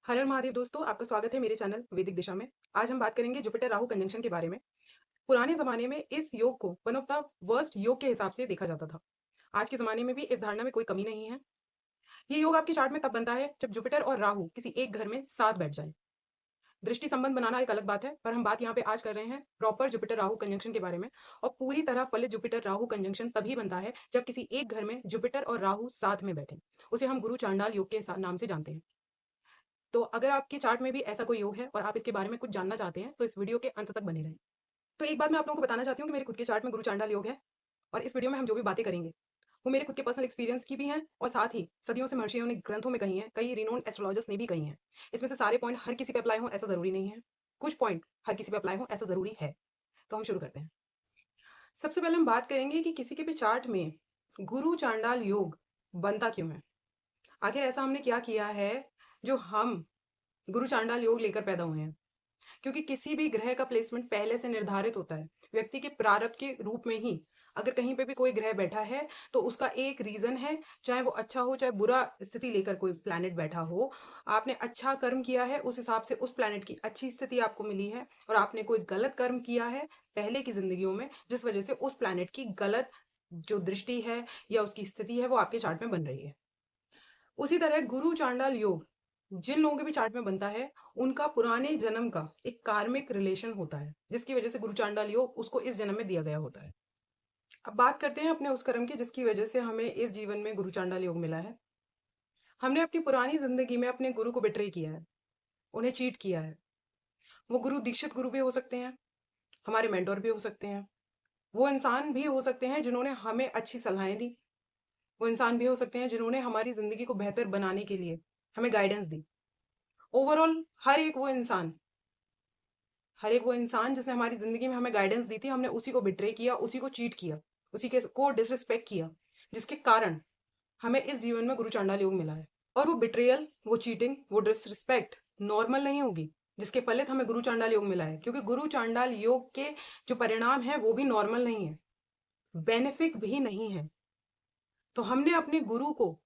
हर हर महादेव दोस्तों, आपका स्वागत है मेरे चैनल वैदिक दिशा में। आज हम बात करेंगे जुपिटर राहु कंजंक्शन के बारे में। पुराने जमाने में इस योग को वन ऑफ द वर्स्ट योग के हिसाब से देखा जाता था। आज के जमाने में भी इस धारणा में कोई कमी नहीं है। ये योग आपके चार्ट में तब बनता है जब जुपिटर और राहु किसी एक घर में साथ बैठ जाए। दृष्टि संबंध बनाना एक अलग बात है, पर हम बात यहाँ पे आज कर रहे हैं प्रॉपर जुपिटर राहु कंजंक्शन के बारे में। और पूरी तरह फलित जुपिटर राहु कंजंक्शन तभी बनता है जब किसी एक घर में जुपिटर और राहु साथ में बैठे। उसे हम गुरु चांडाल योग के नाम से जानते हैं। तो अगर आपके चार्ट में भी ऐसा कोई योग है और आप इसके बारे में कुछ जानना चाहते हैं, तो इस वीडियो के अंत तक बने रहें। तो एक बात मैं आप लोगों को बताना चाहती हूँ कि मेरे खुद के चार्ट में गुरु चांडाल योग है। और इस वीडियो में हम जो भी बातें करेंगे वो मेरे खुद के पर्सनल एक्सपीरियंस की भी हैं, और साथ ही सदियों से महर्षियों ने ग्रंथों में कही हैं, कई रिनोन्ड एस्ट्रोलॉजर्स ने भी कही हैं। इसमें से सारे पॉइंट हर किसी पे अप्लाई हो ऐसा जरूरी नहीं है। कुछ पॉइंट हर किसी पे अप्लाई हो ऐसा जरूरी है। तो हम शुरू करते हैं। सबसे पहले हम बात करेंगे कि किसी के भी चार्ट में गुरु चांडाल योग बनता क्यों है। आखिर ऐसा हमने क्या किया है जो हम गुरु चांडाल योग लेकर पैदा हुए हैं। क्योंकि किसी भी ग्रह का प्लेसमेंट पहले से निर्धारित होता है, व्यक्ति के प्रारब्ध के रूप में ही। अगर कहीं पे भी कोई ग्रह बैठा है तो उसका एक रीजन है, चाहे वो अच्छा हो चाहे बुरा स्थिति लेकर कोई प्लैनेट बैठा हो। आपने अच्छा कर्म किया है, उस हिसाब से उस प्लैनेट की अच्छी स्थिति आपको मिली है, और आपने कोई गलत कर्म किया है पहले की जिंदगियों में, जिस वजह से उस प्लैनेट की गलत जो दृष्टि है या उसकी स्थिति है वो आपके चार्ट में बन रही है। उसी तरह गुरु चांडाल योग जिन लोगों के भी चार्ट में बनता है, उनका पुराने जन्म का एक कार्मिक रिलेशन होता है, जिसकी वजह से गुरु चांडाल योग उसको इस जन्म में दिया गया होता है। अब बात करते हैं अपने उस कर्म की जिसकी वजह से हमें इस जीवन में गुरु चांडाल योग मिला है। हमने अपनी पुरानी जिंदगी में अपने गुरु को बिट्रे किया है, उन्हें चीट किया है। वो गुरु दीक्षित गुरु भी हो सकते हैं, हमारे मेंटोर भी हो सकते हैं, वो इंसान भी हो सकते हैं जिन्होंने हमें अच्छी सलाहें दी, वो इंसान भी हो सकते हैं जिन्होंने हमारी जिंदगी को बेहतर बनाने के लिए हमें गाइडेंस दी। ओवरऑल हर एक वो इंसान जिसने हमारी जिंदगी में हमें गाइडेंस दी थी, हमने उसी को बिट्रे किया, उसी को चीट किया, उसी के को डिसरिस्पेक्ट किया, जिसके कारण हमें इस जीवन में गुरु चांडाल योग मिला है। और वो बिट्रेयल, वो चीटिंग, वो डिसरिस्पेक्ट नॉर्मल नहीं होगी, जिसके फलित हमें गुरु चांडाल योग मिला है। क्योंकि गुरु चांडाल योग के जो परिणाम है वो भी नॉर्मल नहीं है, बेनिफिक भी नहीं है। तो हमने अपने गुरु को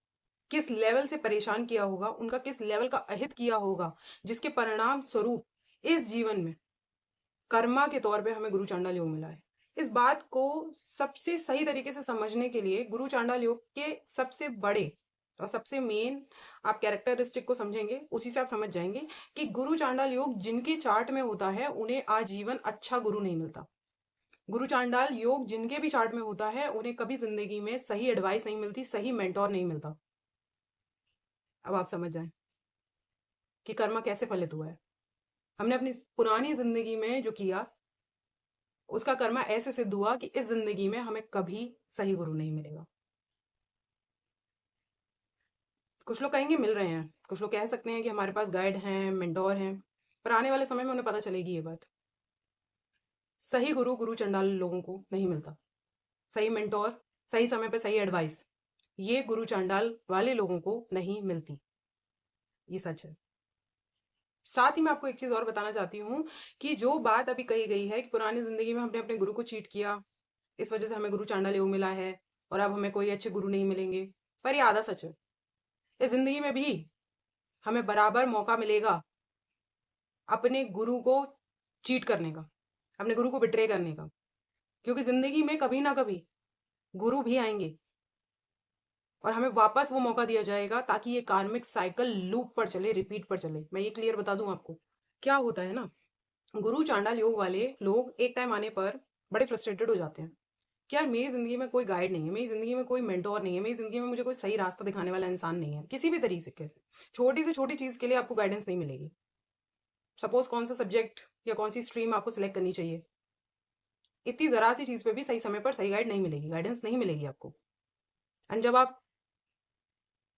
किस लेवल से परेशान किया होगा, उनका किस लेवल का अहित किया होगा, जिसके परिणाम स्वरूप इस जीवन में कर्मा के तौर पे हमें गुरु चांडाल योग मिला है। इस बात को सबसे सही तरीके से समझने के लिए गुरु चांडाल योग के सबसे बड़े और सबसे मेन आप कैरेक्टरिस्टिक को समझेंगे, उसी से आप समझ जाएंगे कि गुरु चांडाल योग जिनके चार्ट में होता है उन्हें आजीवन अच्छा गुरु नहीं मिलता। गुरु चांडाल योग जिनके भी चार्ट में होता है उन्हें कभी जिंदगी में सही एडवाइस नहीं मिलती, सही मेंटोर नहीं मिलता। अब आप समझ जाएं कि कर्मा कैसे फलित हुआ है। हमने अपनी पुरानी जिंदगी में जो किया उसका कर्मा ऐसे सिद्ध हुआ कि इस जिंदगी में हमें कभी सही गुरु नहीं मिलेगा। कुछ लोग कहेंगे मिल रहे हैं, कुछ लोग कह सकते हैं कि हमारे पास गाइड हैं, मेंटोर हैं, पर आने वाले समय में उन्हें पता चलेगी ये बात। सही गुरु गुरु चंडाल लोगों को नहीं मिलता। सही मेंटोर, सही समय पे सही एडवाइस, ये गुरु चांडाल वाले लोगों को नहीं मिलती। ये सच है। साथ ही मैं आपको एक चीज और बताना चाहती हूँ कि जो बात अभी कही गई है कि पुरानी जिंदगी में हमने अपने गुरु को चीट किया, इस वजह से हमें गुरु चांडाल योग मिला है और अब हमें कोई अच्छे गुरु नहीं मिलेंगे, पर ये आधा सच है। इस जिंदगी में भी हमें बराबर मौका मिलेगा अपने गुरु को चीट करने का, अपने गुरु को बिट्रे करने का। क्योंकि जिंदगी में कभी ना कभी गुरु भी आएंगे और हमें वापस वो मौका दिया जाएगा ताकि ये कार्मिक साइकिल लूप पर चले, रिपीट पर चले। मैं ये क्लियर बता दूं आपको क्या होता है ना। गुरु चांडाल योग वाले लोग एक टाइम आने पर बड़े फ्रस्ट्रेटेड हो जाते हैं कि यार मेरी जिंदगी में कोई गाइड नहीं है, मेरी जिंदगी में कोई मेंटोर नहीं है, मेरी जिंदगी में मुझे कोई सही रास्ता दिखाने वाला इंसान नहीं है। किसी भी तरीके से छोटी से छोटी चीज के लिए आपको गाइडेंस नहीं मिलेगी। सपोज कौन सा सब्जेक्ट या कौन सी स्ट्रीम आपको सिलेक्ट करनी चाहिए, इतनी जरा सी चीज पे भी सही समय पर सही गाइड नहीं मिलेगी, गाइडेंस नहीं मिलेगी आपको। एंड जब आप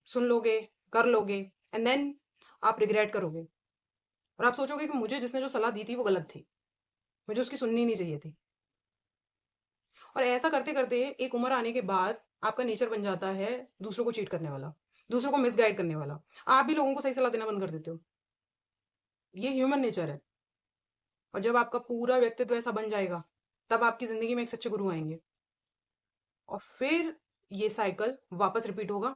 सुन लोगे, कर लोगे, एंड देन आप रिग्रेट करोगे और आप सोचोगे कि मुझे जिसने जो सलाह दी थी वो गलत थी, मुझे उसकी सुननी नहीं चाहिए थी। और ऐसा करते करते एक उम्र आने के बाद आपका नेचर बन जाता है दूसरों को चीट करने वाला, दूसरों को मिसगाइड करने वाला। आप भी लोगों को सही सलाह देना बंद कर देते हो। ये ह्यूमन नेचर है। और जब आपका पूरा व्यक्तित्व ऐसा बन जाएगा तब आपकी जिंदगी में एक सच्चे गुरु आएंगे और फिर ये साइकिल वापस रिपीट होगा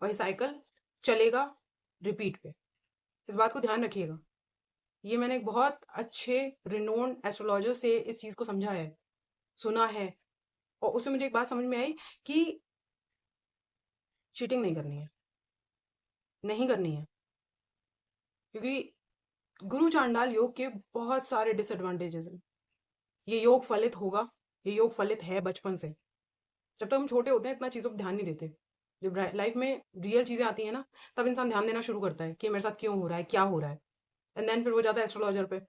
और ये साइकिल चलेगा रिपीट पे। इस बात को ध्यान रखिएगा। ये मैंने एक बहुत अच्छे रिनोन्ड एस्ट्रोलॉजर से इस चीज को समझा है, सुना है, और उससे मुझे एक बात समझ में आई कि चीटिंग नहीं करनी है, नहीं करनी है, क्योंकि गुरु चांडाल योग के बहुत सारे डिसएडवांटेजेस हैं। ये योग फलित होगा, ये योग फलित है बचपन से। जब तक हम छोटे होते हैं इतना चीज़ों पर ध्यान नहीं देते। जब लाइफ में रियल चीज़ें आती हैं ना, तब इंसान ध्यान देना शुरू करता है कि मेरे साथ क्यों हो रहा है, क्या हो रहा है। एंड देन फिर वो जाता है एस्ट्रोलॉजर पे,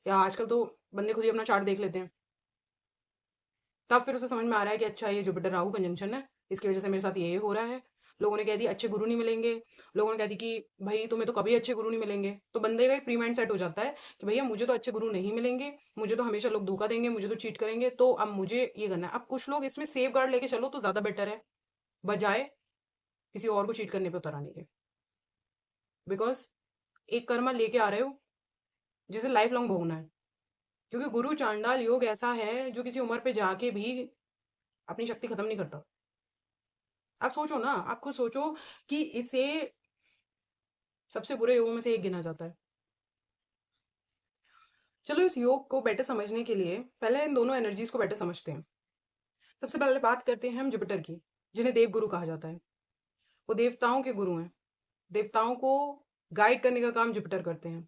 या आजकल तो बंदे खुद ही अपना चार्ट देख लेते हैं। तब फिर उसे समझ में आ रहा है कि अच्छा ये जुपिटर राहु कंजंक्शन है, इसकी वजह से मेरे साथ ये हो रहा है। लोगों ने कह दी अच्छे गुरु नहीं मिलेंगे, लोगों ने कह दी कि भाई तुम्हें तो कभी अच्छे गुरु नहीं मिलेंगे, तो बंदे का एक प्री माइंड सेट हो जाता है कि भैया मुझे तो अच्छे गुरु नहीं मिलेंगे, मुझे तो हमेशा लोग धोखा देंगे, मुझे तो चीट करेंगे, तो अब मुझे ये करना है। अब कुछ लोग इसमें सेफ गार्ड लेके चलो तो ज्यादा बेटर है, बजाय किसी और को चीट करने पे उतर आने के। बिकॉज एक कर्मा लेके आ रहे हो जिसे लाइफ लॉन्ग भोगना है, क्योंकि गुरु चांडाल योग ऐसा है जो किसी उम्र पे जाके भी अपनी शक्ति खत्म नहीं करता। आप सोचो ना, आप खुद सोचो कि इसे सबसे बुरे योगों में से एक गिना जाता है। चलो इस योग को बेटर समझने के लिए पहले इन दोनों एनर्जीज को बेटर समझते हैं। सबसे पहले बात करते हैं हम जुपिटर की, जिन्हें देव गुरु कहा जाता है। वो देवताओं के गुरु हैं, देवताओं को गाइड करने का काम जुपिटर करते हैं।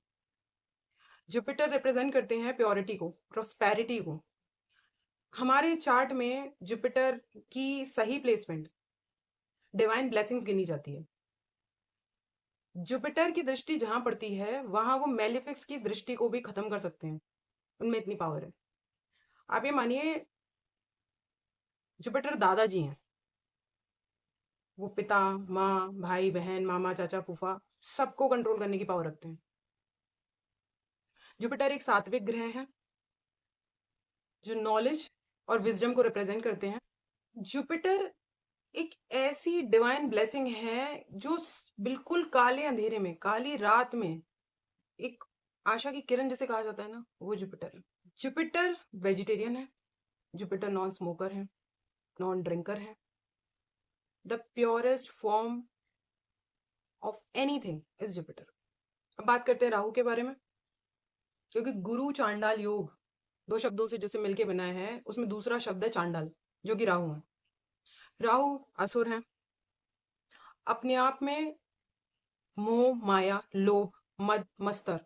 जुपिटर रिप्रेजेंट करते हैं प्योरिटी को, प्रोस्पेरिटी को। हमारे चार्ट में जुपिटर की सही प्लेसमेंट डिवाइन ब्लेसिंग्स गिनी जाती है। जुपिटर की दृष्टि जहां पड़ती है वहां वो मेलिफिक्स की दृष्टि को भी खत्म कर सकते हैं, उनमें इतनी पावर है। आप ये मानिए जुपिटर दादाजी हैं, वो पिता, माँ, भाई, बहन, मामा, चाचा, फूफा सबको कंट्रोल करने की पावर रखते हैं। जुपिटर एक सात्विक ग्रह है जो नॉलेज और विजडम को रिप्रेजेंट करते हैं। जुपिटर एक ऐसी डिवाइन ब्लेसिंग है जो बिल्कुल काले अंधेरे में, काली रात में एक आशा की किरण जिसे कहा जाता है ना, वो जुपिटर है। जुपिटर वेजिटेरियन है, जुपिटर नॉन स्मोकर है, नॉन ड्रिंकर है, the purest form of anything is Jupiter. अब बात करते हैं राहु के बारे में, क्योंकि गुरु चांडाल योग दो शब्दों से जिसे मिलके बना है, उसमें दूसरा शब्द है चांडाल, जो कि राहु है। राहु असुर है, अपने आप में मोह, माया, लोभ, मद, मस्तर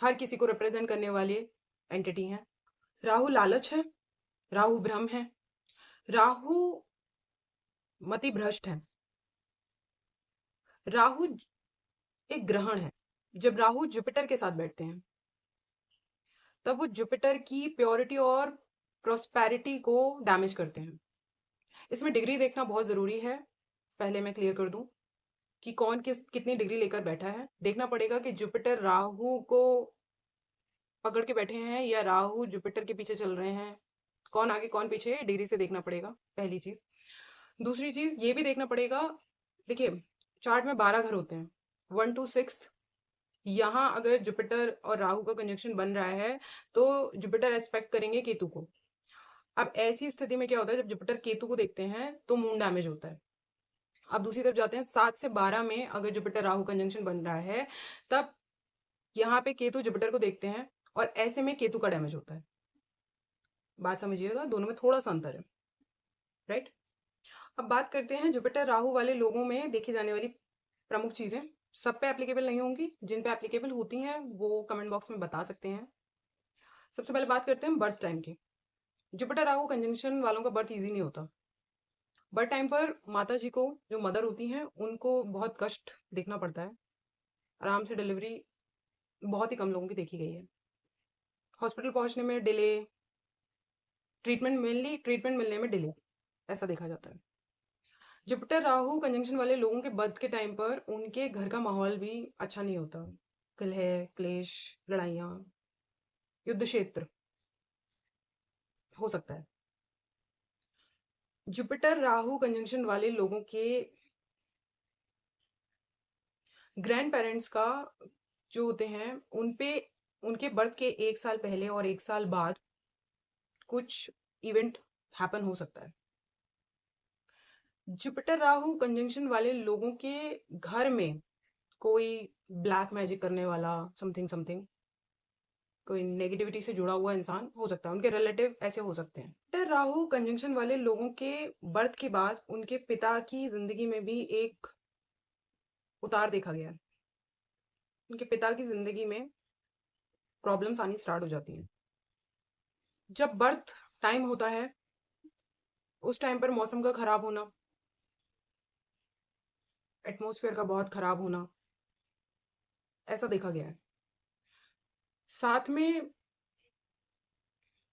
हर किसी को रिप्रेजेंट करने वाले एंटिटी हैं। राहु लालच है, राहु भ्रम है, राहु मति भ्रष्ट है, राहु एक ग्रहण है। जब राहु जुपिटर के साथ बैठते हैं तब वो जुपिटर की प्योरिटी और प्रोस्पेरिटी को डैमेज करते हैं। इसमें डिग्री देखना बहुत जरूरी है। पहले मैं क्लियर कर दूं कि कौन कितनी डिग्री लेकर बैठा है। देखना पड़ेगा कि जुपिटर राहु को पकड़ के बैठे हैं या राहु जुपिटर के पीछे चल रहे हैं, कौन आगे कौन पीछे, डिग्री से देखना पड़ेगा, पहली चीज। दूसरी चीज ये भी देखना पड़ेगा, देखिए चार्ट में 12 घर होते हैं, 1 to 6। यहाँ अगर जुपिटर और राहु का कंजक्शन बन रहा है तो जुपिटर एस्पेक्ट करेंगे केतु को। अब ऐसी स्थिति में क्या होता है, जब जुपिटर केतु को देखते हैं तो मून डैमेज होता है। अब दूसरी तरफ जाते हैं, 7 से 12 में अगर जुपिटर राहु कंजंक्शन बन रहा है तब यहाँ पे केतु जुपिटर को देखते हैं और ऐसे में केतु का डैमेज होता है। बात समझिएगा, दोनों में थोड़ा सा अंतर है, राइट। अब बात करते हैं जुपिटर राहु वाले लोगों में देखी जाने वाली प्रमुख चीजें। सब पे एप्लीकेबल नहीं होंगी, जिन पे एप्लीकेबल होती हैं वो कमेंट बॉक्स में बता सकते हैं। सबसे पहले बात करते हैं बर्थ टाइम की। जुपिटर राहु कंजंक्शन वालों का बर्थ इजी नहीं होता। बर्थ टाइम पर माता जी को, जो मदर होती हैं, उनको बहुत कष्ट देखना पड़ता है। आराम से डिलीवरी बहुत ही कम लोगों की देखी गई है। हॉस्पिटल पहुंचने में डिले, ट्रीटमेंट मिलने में डिले, ऐसा देखा जाता है। जुपिटर राहु कंजंक्शन वाले लोगों के बर्थ के टाइम पर उनके घर का माहौल भी अच्छा नहीं होता। कलह, क्लेश, लड़ाइयाँ, युद्ध क्षेत्र हो सकता है। जुपिटर राहु कंजंक्शन वाले लोगों के ग्रैंड पेरेंट्स का जो होते हैं उन पे उनके बर्थ के 1 साल पहले और 1 साल बाद कुछ इवेंट हैपन हो सकता है। जुपिटर राहु कंजंक्शन वाले लोगों के घर में कोई ब्लैक मैजिक करने वाला, समथिंग समथिंग, कोई नेगेटिविटी से जुड़ा हुआ इंसान हो सकता है, उनके रिलेटिव ऐसे हो सकते हैं। तो राहु कंजंक्शन वाले लोगों के बर्थ के बाद उनके पिता की जिंदगी में भी एक उतार देखा गया है। उनके पिता की जिंदगी में प्रॉब्लम्स आनी स्टार्ट हो जाती हैं। जब बर्थ टाइम होता है उस टाइम पर मौसम का खराब होना, एटमॉस्फेयर का बहुत खराब होना, ऐसा देखा गया है। साथ में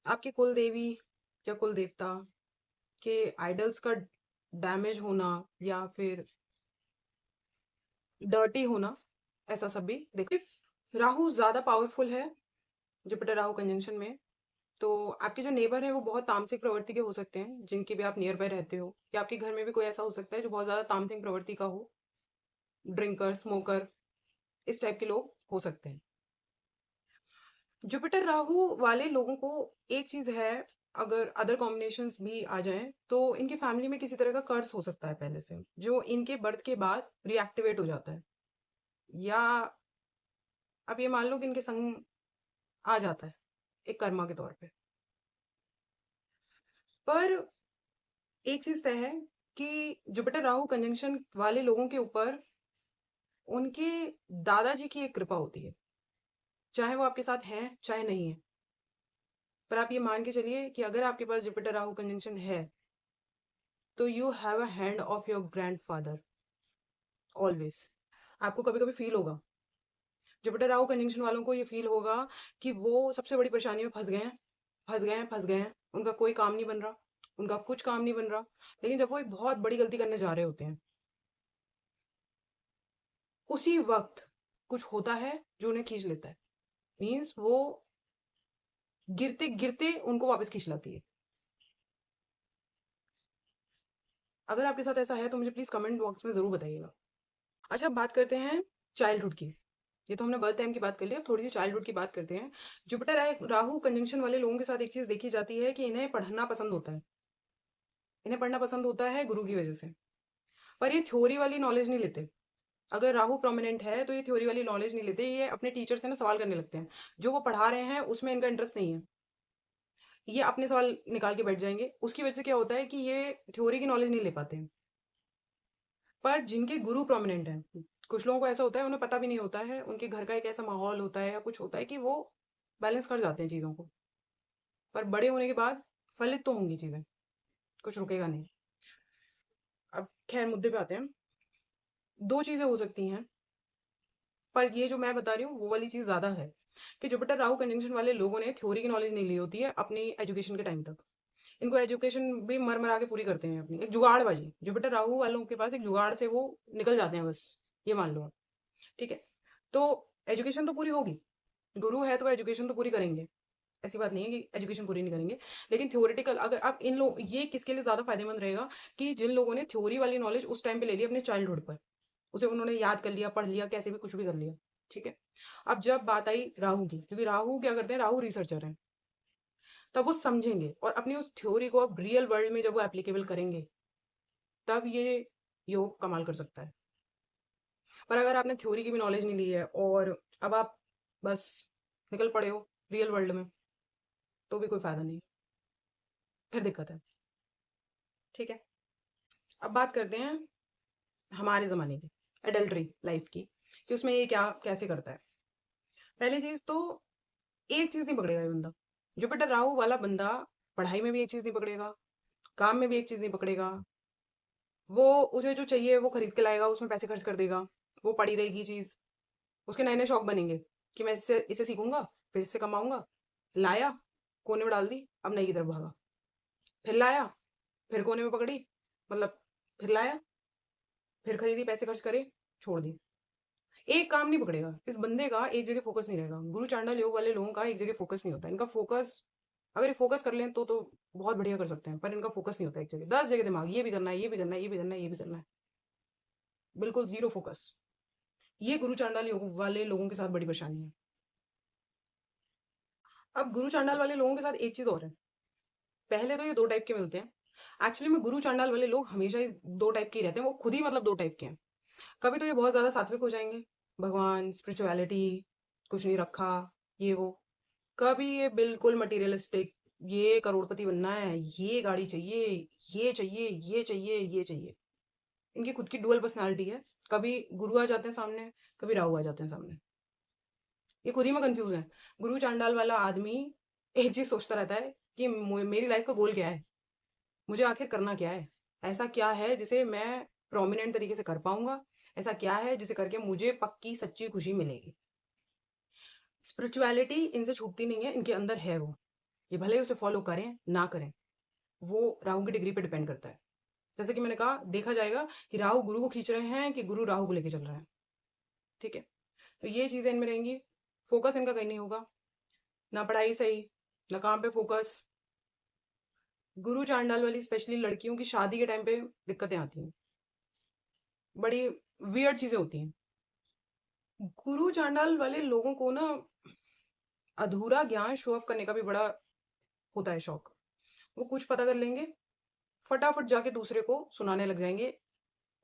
आपके कुल देवी या कुल देवता के आइडल्स का डैमेज होना या फिर डर्टी होना, ऐसा सब भी देखो। इफ राहु ज्यादा पावरफुल है जुपिटर राहु कंजंक्शन में, तो आपके जो नेबर है वो बहुत तामसिक प्रवृत्ति के हो सकते हैं, जिनके भी आप नियर बाय रहते हो, या आपके घर में भी कोई ऐसा हो सकता है जो बहुत ज्यादा तामसिक प्रवृत्ति का हो, ड्रिंकर, स्मोकर, इस टाइप के लोग हो सकते हैं। जुपिटर राहु वाले लोगों को एक चीज है, अगर अदर कॉम्बिनेशंस भी आ जाएं तो इनकी फैमिली में किसी तरह का कर्स हो सकता है पहले से, जो इनके बर्थ के बाद रिएक्टिवेट हो जाता है, या अब ये मान लो कि इनके संग आ जाता है एक कर्मा के तौर पे। पर एक चीज तय है कि जुपिटर राहु कंजंक्शन वाले लोगों के ऊपर उनके दादाजी की एक कृपा होती है, चाहे वो आपके साथ है चाहे नहीं है। पर आप ये मान के चलिए कि अगर आपके पास जुपिटर राहु कंजंक्शन है तो you have a hand of your grandfather always. आपको कभी कभी फील होगा, जुपिटर राहु कंजंक्शन वालों को ये फील होगा कि वो सबसे बड़ी परेशानी में फंस गए हैं, फंस गए हैं, फंस गए हैं, उनका कोई काम नहीं बन रहा, उनका कुछ काम नहीं बन रहा। लेकिन जब वो एक बहुत बड़ी गलती करने जा रहे होते हैं, उसी वक्त कुछ होता है जो उन्हें खींच लेता है। मीन्स वो गिरते गिरते उनको वापस खींच लाती है। अगर आपके साथ ऐसा है तो मुझे प्लीज कमेंट बॉक्स में जरूर बताइएगा। अच्छा, अब बात करते हैं चाइल्डहुड की। ये तो हमने बर्थ टाइम की बात कर ली, अब थोड़ी सी चाइल्डहुड की बात करते हैं। जुपिटर राहु कंजंक्शन वाले लोगों के साथ एक चीज देखी जाती है कि इन्हें पढ़ना पसंद होता है। इन्हें पढ़ना पसंद होता है गुरु की वजह से। पर ये थ्योरी वाली नॉलेज नहीं लेते। अगर राहु प्रोमिनेंट है तो ये थ्योरी वाली नॉलेज नहीं लेते, ये अपने टीचर से ना सवाल करने लगते हैं। जो वो पढ़ा रहे हैं उसमें इनका इंटरेस्ट नहीं है, ये अपने सवाल निकाल के बैठ जाएंगे। उसकी वजह से क्या होता है कि ये थ्योरी की नॉलेज नहीं ले पाते हैं। पर जिनके गुरु प्रोमिनेंट हैं, कुछ लोगों को ऐसा होता है उन्हें पता भी नहीं होता है, उनके घर का एक ऐसा माहौल होता है या कुछ होता है कि वो बैलेंस कर जाते हैं चीज़ों को। पर बड़े होने के बाद फलित तो होंगी चीज़ें, कुछ रुकेगा नहीं। अब खैर मुद्दे पे आते हैं। दो चीज़ें हो सकती हैं, पर ये जो मैं बता रही हूँ वो वाली चीज़ ज़्यादा है कि जुपिटर राहु कंजंक्शन वाले लोगों ने थ्योरी की नॉलेज नहीं ली होती है अपनी एजुकेशन के टाइम तक। इनको एजुकेशन भी मर मरा के पूरी करते हैं अपनी, एक जुगाड़बाजी। जुपिटर राहु वालों के पास एक जुगाड़ से वो निकल जाते हैं बस, ये मान लो आप। ठीक है, तो एजुकेशन तो पूरी होगी, गुरु है तो एजुकेशन तो पूरी करेंगे, ऐसी बात नहीं है कि एजुकेशन पूरी नहीं करेंगे। लेकिन थ्योरेटिकल अगर आप इन लोग, ये किसके लिए ज्यादा फायदेमंद रहेगा कि जिन लोगों ने थ्योरी वाली नॉलेज उस टाइम पे ले ली अपने चाइल्डहुड पर, उसे उन्होंने याद कर लिया, पढ़ लिया, कैसे भी कुछ भी कर लिया। ठीक है, अब जब बात आई राहु की, क्योंकि राहु क्या करते हैं, राहु रिसर्चर हैं, तब वो समझेंगे और अपनी उस थ्योरी को अब रियल वर्ल्ड में जब वो एप्लीकेबल करेंगे, तब ये योग कमाल कर सकता है। पर अगर आपने थ्योरी की भी नॉलेज नहीं ली है और अब आप बस निकल पड़े हो रियल वर्ल्ड में, तो भी कोई फायदा नहीं, फिर दिक्कत है। ठीक है, अब बात करते हैं हमारे जमाने की एडल्ट्री लाइफ की, कि उसमें ये क्या कैसे करता है। पहली चीज तो, एक चीज नहीं पकड़ेगा ये बंदा, जुपिटर राहु वाला बंदा पढ़ाई में भी एक चीज नहीं पकड़ेगा, काम में भी एक चीज नहीं पकड़ेगा। वो उसे जो चाहिए वो खरीद के लाएगा, उसमें पैसे खर्च कर देगा, वो पड़ी रहेगी चीज। उसके नए नए शौक बनेंगे कि मैं इससे इसे सीखूंगा, फिर इससे कमाऊंगा। लाया, कोने में डाल दी, अब नई की तरफ भागा। फिर लाया, फिर कोने में पकड़ी, मतलब फिर लाया, फिर खरीदी, पैसे खर्च करे, छोड़ दी। एक काम नहीं पकड़ेगा इस बंदे का, एक जगह फोकस नहीं रहेगा। गुरु चांडाल योग वाले लोगों का एक जगह फोकस नहीं होता, इनका फोकस, अगर ये फोकस कर लें तो बहुत बढ़िया कर सकते हैं, पर इनका फोकस नहीं होता एक जगह, 10 जगह दिमाग, ये भी करना है, ये भी करना है, ये भी करना है, ये भी करना है, बिल्कुल जीरो फोकस। ये गुरु चांडाल योग वाले लोगों के साथ बड़ी परेशानी है। अब गुरु चांडाल वाले लोगों के साथ एक चीज और है, पहले तो ये दो टाइप के मिलते हैं। एक्चुअली में गुरु चांडाल वाले लोग हमेशा ही दो टाइप के ही रहते हैं, वो खुद ही मतलब दो टाइप के हैं। कभी तो ये बहुत ज़्यादा सात्विक हो जाएँगे, भगवान, स्पिरिचुअलिटी, कुछ नहीं रखा, ये वो। कभी ये बिल्कुल मटीरियलिस्टिक, ये करोड़पति बनना है, ये गाड़ी चाहिए, ये चाहिए, ये चाहिए, ये चाहिए। इनकी खुद की डुअल पर्सनैलिटी है। कभी गुरु आ जाते हैं सामने, कभी राहु आ जाते हैं सामने। ये खुद ही में कन्फ्यूज़ हैं। गुरु चांडाल वाला आदमी एक चीज़ सोचता रहता है कि मेरी लाइफ़ का गोल क्या है? मुझे आखिर करना क्या है? ऐसा क्या है जिसे मैं प्रोमिनेंट तरीके से कर पाऊँगा? ऐसा क्या है जिसे करके मुझे पक्की सच्ची खुशी मिलेगी? स्पिरिचुअलिटी इनसे छूटती नहीं है, इनके अंदर है वो। ये भले ही उसे फ़ॉलो करें, ना करें, वो राहु की डिग्री पे डिपेंड करता है। जैसे कि मैंने कहा, देखा जाएगा कि राहु गुरु को खींच रहे हैं कि गुरु राहु को लेके चल रहा है, ठीक है? तो ये चीज़ें इनमें रहेंगी, फ़ोकस इनका कहीं नहीं होगा, ना पढ़ाई सही, ना काम पे फ़ोकस। गुरु चांडाल वाली स्पेशली लड़कियों की शादी के टाइम पे दिक्कतें आती हैं, बड़ी वियर्ड चीज़ें होती हैं। गुरु चांडाल वाले लोगों को ना अधूरा ज्ञान शो ऑफ करने का भी बड़ा होता है शौक। वो कुछ पता कर लेंगे, फटाफट जाके दूसरे को सुनाने लग जाएँगे,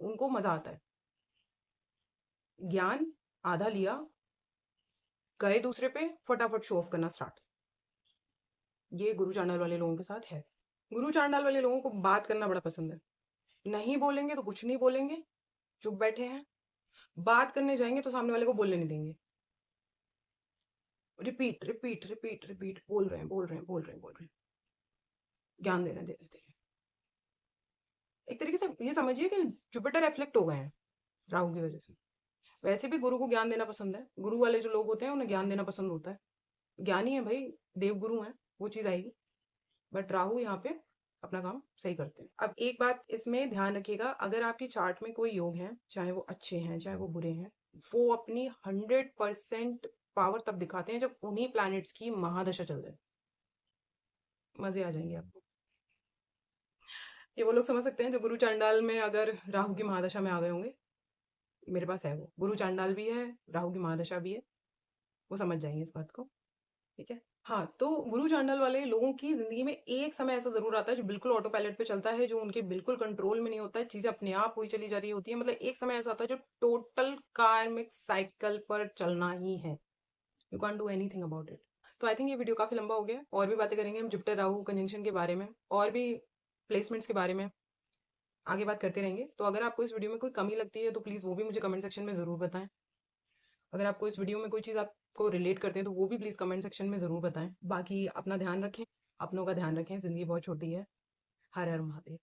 उनको मज़ा आता है। ज्ञान आधा लिया, गए दूसरे पे, फटाफट शो ऑफ करना स्टार्ट। ये गुरु चांडाल वाले लोगों के साथ है। गुरु चांडाल वाले लोगों को बात करना बड़ा पसंद है। नहीं बोलेंगे तो कुछ नहीं बोलेंगे, चुप बैठे हैं। बात करने जाएँगे तो सामने वाले को बोलने नहीं देंगे। रिपीट, रिपीट, रिपीट, रिपीट बोल रहे हैं, बोल रहे हैं, बोल रहे हैं, बोल रहे हैं। ज्ञान दे रहे हैं, दे रहे हैं, दे रहे हैं। एक तरीके से ये समझिए कि जुपिटर रिफ्लेक्ट हो गए हैं राहु की वजह से। वैसे भी गुरु को ज्ञान देना पसंद है। गुरु वाले जो लोग होते हैं उन्हें ज्ञान देना पसंद होता है। ज्ञानी है भाई, देवगुरु हैं, वो चीज़ आएगी। बट राहु यहाँ पे अपना काम सही करते हैं। अब एक बात इसमें ध्यान रखिएगा, अगर आपकी चार्ट में कोई योग हैं, चाहे वो अच्छे हैं, चाहे वो बुरे हैं, वो अपनी 100% पावर तब दिखाते हैं जब उन्हीं प्लैनेट्स की महादशा चल रही है। मज़े आ जाएँगे आपको। ये वो लोग समझ सकते हैं जो गुरु चांडाल में अगर राहु की महादशा में आ गए होंगे। मेरे पास है वो। गुरु चांडाल भी है, राहु की महादशा भी है। वो समझ जाएँगे इस बात को, ठीक है? हाँ, तो गुरु चांडाल वाले लोगों की ज़िंदगी में एक समय ऐसा ज़रूर आता है जो बिल्कुल ऑटो पायलट पे चलता है, जो उनके बिल्कुल कंट्रोल में नहीं होता है, चीज़ें अपने आप हुई चली जा रही होती हैं। मतलब एक समय ऐसा आता है जो टोटल कार्मिक साइकिल पर चलना ही है। You can't do anything about it. तो आई थिंक ये वीडियो काफ़ी लंबा हो गया। और भी बातें करेंगे हम जुपिटर राहु कंजंक्शन के बारे में, और भी प्लेसमेंट्स के बारे में आगे बात करते रहेंगे। तो अगर आपको इस वीडियो में कोई कमी लगती है तो प्लीज़ वो भी मुझे कमेंट सेक्शन में ज़रूर बताएँ। अगर आपको इस वीडियो में कोई चीज़ आपको रिलेट करते हैं तो वो भी प्लीज़ कमेंट सेक्शन में ज़रूर बताएँ। बाकी अपना ध्यान रखें, अपनों का ध्यान रखें, ज़िंदगी बहुत छोटी है। हर हर महादेव।